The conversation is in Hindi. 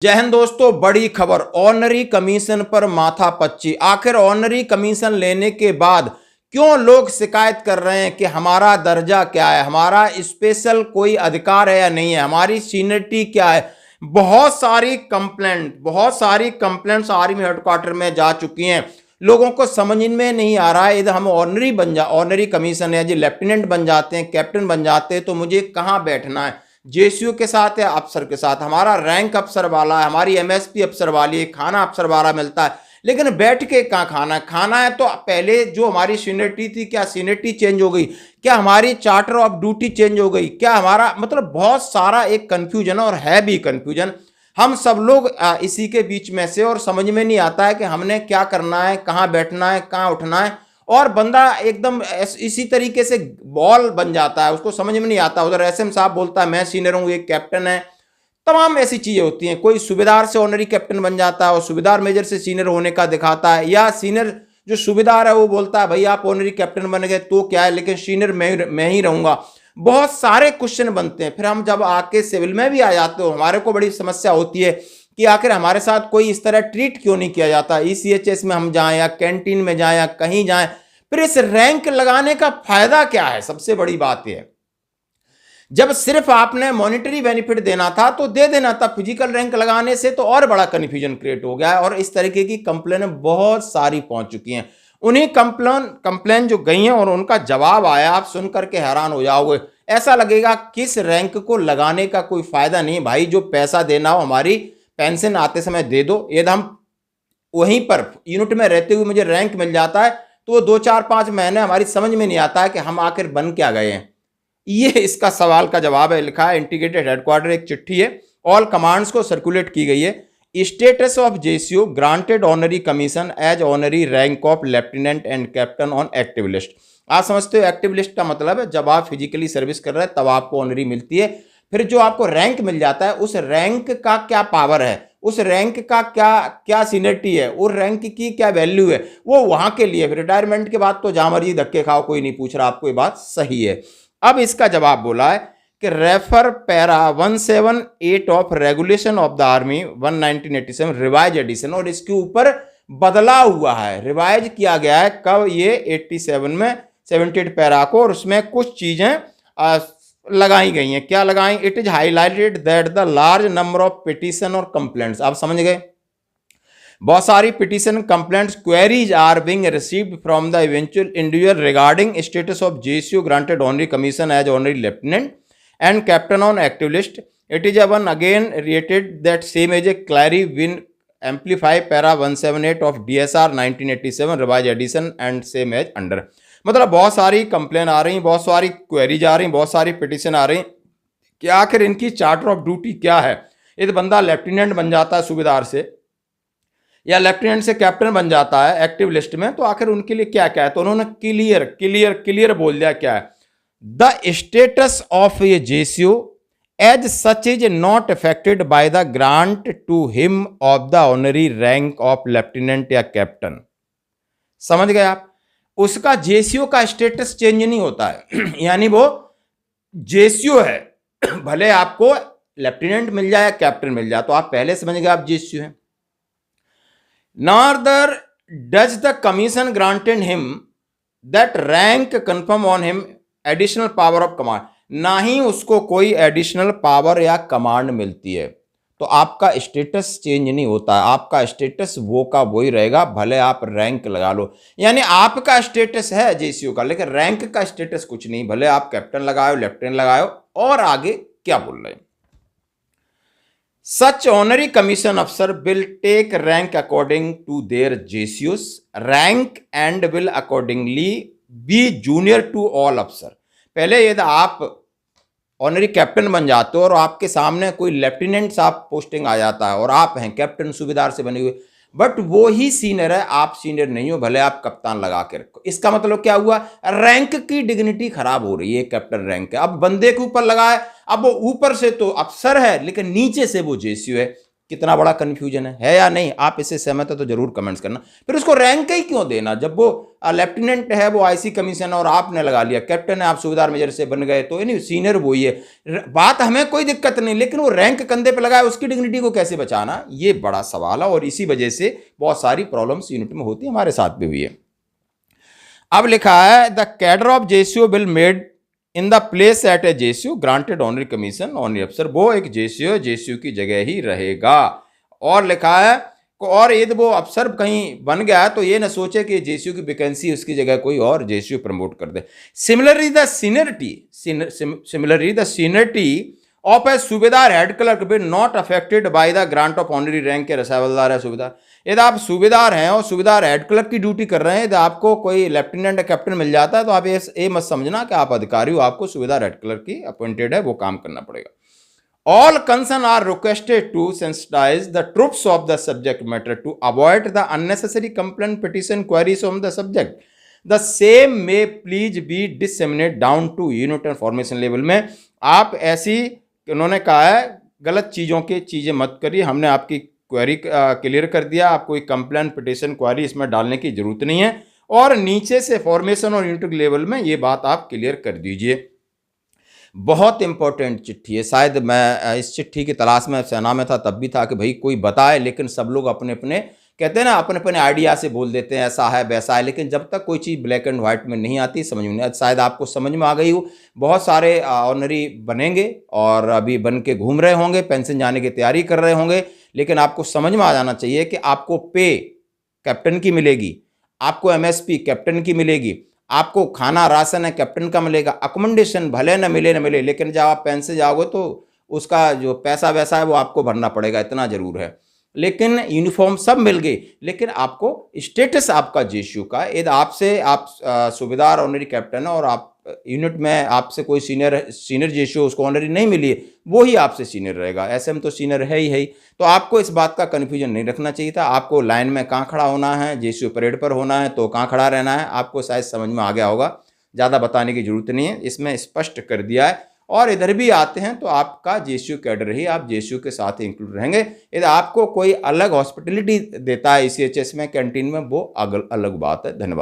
जय हिंद दोस्तों, बड़ी खबर। ऑनरी कमीशन पर माथापच्ची। आखिर ऑनरी कमीशन लेने के बाद क्यों लोग शिकायत कर रहे हैं कि हमारा दर्जा क्या है, हमारा स्पेशल कोई अधिकार है या नहीं है, हमारी सीनियरिटी क्या है। बहुत सारी कंप्लेंट्स आर्मी हेडक्वार्टर में जा चुकी हैं। लोगों को समझ में नहीं आ रहा है, यदि हम ऑनरी कमीशन है जी, लेफ्टिनेंट बन जाते हैं, कैप्टन बन जाते हैं, तो मुझे कहाँ बैठना है, जेसीयू के साथ या अफसर के साथ। हमारा रैंक अफसर वाला है, हमारी एमएसपी अफसर वाली है, खाना अफसर वाला मिलता है, लेकिन बैठ के कहाँ खाना है। तो पहले जो हमारी सीनियरिटी थी, क्या सीनियरिटी चेंज हो गई, क्या हमारी चार्टर ऑफ ड्यूटी चेंज हो गई, क्या हमारा मतलब बहुत सारा एक कंफ्यूजन और है भी कंफ्यूजन। हम सब लोग इसी के बीच में से, और समझ में नहीं आता है कि हमने क्या करना है, कहाँ बैठना है, कहाँ उठना है। और बंदा एकदम इसी तरीके से बॉल बन जाता है, उसको समझ में नहीं आता। उधर एसएम साहब बोलता है मैं सीनियर हूं, एक कैप्टन है, तमाम ऐसी चीजें होती हैं। कोई सूबेदार से ऑनरी कैप्टन बन जाता है और सूबेदार मेजर से सीनियर होने का दिखाता है, या सीनियर जो सूबेदार है वो बोलता है भाई आप ऑनरी कैप्टन बन गए तो क्या है, लेकिन सीनियर मैं ही रहूंगा। बहुत सारे क्वेश्चन बनते हैं। फिर हम जब आके सिविल में भी आ जाते हो, हमारे को बड़ी समस्या होती है कि आखिर हमारे साथ कोई इस तरह ट्रीट क्यों नहीं किया जाता। ईसीएचएस में हम जाएं या कैंटीन में जाएं या कहीं जाएं, फिर इस रैंक लगाने का फायदा क्या है। सबसे बड़ी बात यह, जब सिर्फ आपने मॉनिटरी बेनिफिट देना था तो दे देना था, फिजिकल रैंक लगाने से तो और बड़ा कन्फ्यूजन क्रिएट हो गया है। और इस तरीके की कंप्लेन बहुत सारी पहुंच चुकी हैं। उन्हीं कंप्लेन जो गई हैं और उनका जवाब आया, आप सुनकर के हैरान हो जाओगे। ऐसा लगेगा किस रैंक को लगाने का कोई फायदा नहीं। भाई जो पैसा देना हो, हमारी पेंशन आते समय दे दो। यदि हम वहीं पर यूनिट में रहते हुए मुझे रैंक मिल जाता है तो वो 2-4-5 महीने हमारी समझ में नहीं आता है कि हम आखिर बन क्या गए हैं। ये इसका सवाल का जवाब है। लिखा है इंटीग्रेटेड हेडक्वार्टर, एक चिट्ठी है, ऑल कमांड्स को सर्कुलेट की गई है। Status of JCO granted honorary commission as honorary rank of lieutenant and captain on active list. आप समझते हो एक्टिव लिस्ट का मतलब है जब आप फिजिकली सर्विस कर रहे हैं तब आपको ऑनरी मिलती है। फिर जो आपको रैंक मिल जाता है, उस रैंक का क्या पावर है, उस रैंक का क्या सीनियरिटी है, उस रैंक की क्या वैल्यू है, वो वहां के लिए। रिटायरमेंट के बाद तो जहां मर्जी धक्के खाओ, कोई नहीं पूछ रहा आपको, ये बात सही है। अब इसका जवाब बोला है कि refer para 178 of regulation of the army 1987 revise edition. और इसके ऊपर बदला हुआ है, रिवाइज किया गया है कब, ये 87 में 78 पैरा को, और उसमें कुछ चीजें लगाई गई हैं। क्या लगाई? It is highlighted that the large number of petition और कंप्लेंट्स। आप समझ गए, बहुत सारी petition, complaints, queries are being received from the eventual individual regarding status of JCO granted honorary commission as honorary lieutenant and captain on active list. It is one again reiterated that same as a clarify in amplify para 178 of DSR 1987 revise edition and same as under. मतलब बहुत सारी कंप्लेन आ रही, बहुत सारी क्वेरीज आ रही, बहुत सारी पिटीशन आ रही कि आखिर इनकी चार्टर ऑफ ड्यूटी क्या है। यदि बंदा लेफ्टिनेंट बन जाता है सूबेदार से, या लेफ्टिनेंट से कैप्टन बन जाता है एक्टिव लिस्ट में, तो आखिर उनके लिए क्या क्या है। तो उन्होंने क्लियर बोल दिया क्या है, the status of a JCO as such is not affected by the grant to him of the honorary rank of lieutenant या कैप्टन। समझ गए आप, उसका जेसीओ का स्टेटस चेंज नहीं होता है। यानी वो जेसीओ है, भले आपको लेफ्टिनेंट मिल जाए या कैप्टन मिल जाए, तो आप पहले समझ गए आप जेसीओ हैं। Neither does the commission granted him that rank confirm on him additional power of command। ना ही उसको कोई एडिशनल पावर या कमांड मिलती है। तो आपका स्टेटस चेंज नहीं होता है, आपका स्टेटस वो का वही रहेगा, भले आप रैंक लगा लो। यानी आपका स्टेटस है जेसीओ का, लेकिन रैंक का स्टेटस कुछ नहीं, भले आप कैप्टन लगाओ, लेफ्टिनेंट लगाओ। और आगे क्या बोल रहे हैं, Such honorary commission officer will take rank according to their JCOs rank and will accordingly be junior to all officer। पहले यदि आप ऑनरी कैप्टन बन जाते हो और आपके सामने कोई लेफ्टिनेंट साहब पोस्टिंग आ जाता है और आप हैं कैप्टन सूबेदार से बने हुए, बट वो ही सीनियर है, आप सीनियर नहीं हो, भले आप कप्तान लगा के रखो। इसका मतलब क्या हुआ, रैंक की डिग्निटी खराब हो रही है। कैप्टन रैंक है, अब बंदे के ऊपर लगा है, अब वो ऊपर से तो अफसर है लेकिन नीचे से वो जेसीओ है। कितना बड़ा कन्फ्यूजन है या नहीं? आप इससे सहमत हो तो जरूर कमेंट्स करना। फिर उसको रैंक ही क्यों देना? जब वो लेफ्टिनेंट है, वो आईसी कमीशन और आपने लगा लिया, कैप्टन है, आप सूबेदार मेजर से बन गए, तो नहीं, सीनियर वही है, बात हमें कोई दिक्कत नहीं, लेकिन वो रैंक कंधे पे लगाए, उसकी डिग्निटी को कैसे बचाना, ये बड़ा सवाल है। और इसी वजह से बहुत सारी प्रॉब्लम्स यूनिट में होती है, हमारे साथ भी हुई है। अब लिखा है the cadre of JCO will made in the place at a JCO granted honorary commission honorary अफसर, वो एक जेसीओ की जगह ही रहेगा। और लिखा है और यदि वो अफसर कहीं बन गया तो ये ना सोचे कि जेसीओ की वैकेंसी उसकी जगह कोई और जेसीओ प्रमोट कर दे। Similarly the seniority of a subedar head clerk will not affected by the grant of honorary rank के रसावलदार है सूबेदार। यदि आप सूबेदार हैं और सूबेदार हेड क्लर्क की ड्यूटी कर रहे हैं, यदि आपको कोई लेफ्टिनेंट या कैप्टन मिल जाता है तो आप ये मत समझना कि आप अधिकारी हो, आपको सूबेदार हेड क्लर्क की अपॉइंटेड है, वो काम करना पड़ेगा। All concerned are requested to sensitize the troops of the subject matter to avoid the unnecessary complaint, petition, queries on the subject. The same may please be disseminated down to unit and formation level में आप ऐसी, उन्होंने कहा है गलत चीज़ें मत करिए, हमने आपकी क्वेरी क्लियर कर दिया, आप कोई कंप्लेंट, पिटिशन, क्वेरी इसमें डालने की जरूरत नहीं है, और नीचे से फॉर्मेशन और यूनिट लेवल में ये बात आप क्लियर कर दीजिए। बहुत इंपॉर्टेंट चिट्ठी है, शायद मैं इस चिट्ठी की तलाश में सेना में था तब भी था कि भाई कोई बताए, लेकिन सब लोग अपने अपने कहते हैं ना, अपने अपने आइडिया से बोल देते हैं ऐसा है वैसा है, लेकिन जब तक कोई चीज़ ब्लैक एंड व्हाइट में नहीं आती समझ में नहीं आती। शायद आपको समझ में आ गई हो, बहुत सारे ऑनरी बनेंगे और अभी बन के घूम रहे होंगे, पेंशन जाने की तैयारी कर रहे होंगे, लेकिन आपको समझ में आ जाना चाहिए कि आपको पे कैप्टन की मिलेगी, आपको एमएसपी कैप्टन की मिलेगी, आपको खाना राशन है कैप्टन का मिलेगा, अकोमोडेशन भले न मिले, लेकिन जब आप पेंशन जाओगे तो उसका जो पैसा वैसा है वो आपको भरना पड़ेगा, इतना जरूर है। लेकिन यूनिफॉर्म सब मिल गई, लेकिन आपको स्टेटस आपका जेसीओ का, यदि आपसे आप सूबेदार ऑनरी कैप्टन है और आप यूनिट में आपसे कोई सीनियर जेसीओ उसको ऑनरी नहीं मिली है, वो ही आपसे सीनियर रहेगा। ऐसे में तो सीनियर है ही। तो आपको इस बात का कन्फ्यूजन नहीं रखना चाहिए था। आपको लाइन में कहाँ खड़ा होना है, जेसीओ परेड पर होना है तो कहाँ खड़ा रहना है, आपको शायद समझ में आ गया होगा, ज़्यादा बताने की जरूरत नहीं है, इसमें स्पष्ट कर दिया है। और इधर भी आते हैं तो आपका जेसीओ कैडर ही, आप जेसीओ के साथ ही इंक्लूड रहेंगे। यदि आपको कोई अलग हॉस्पिटलिटी देता है ईसीएचएस में, कैंटीन में, वो अलग बात है। धन्यवाद।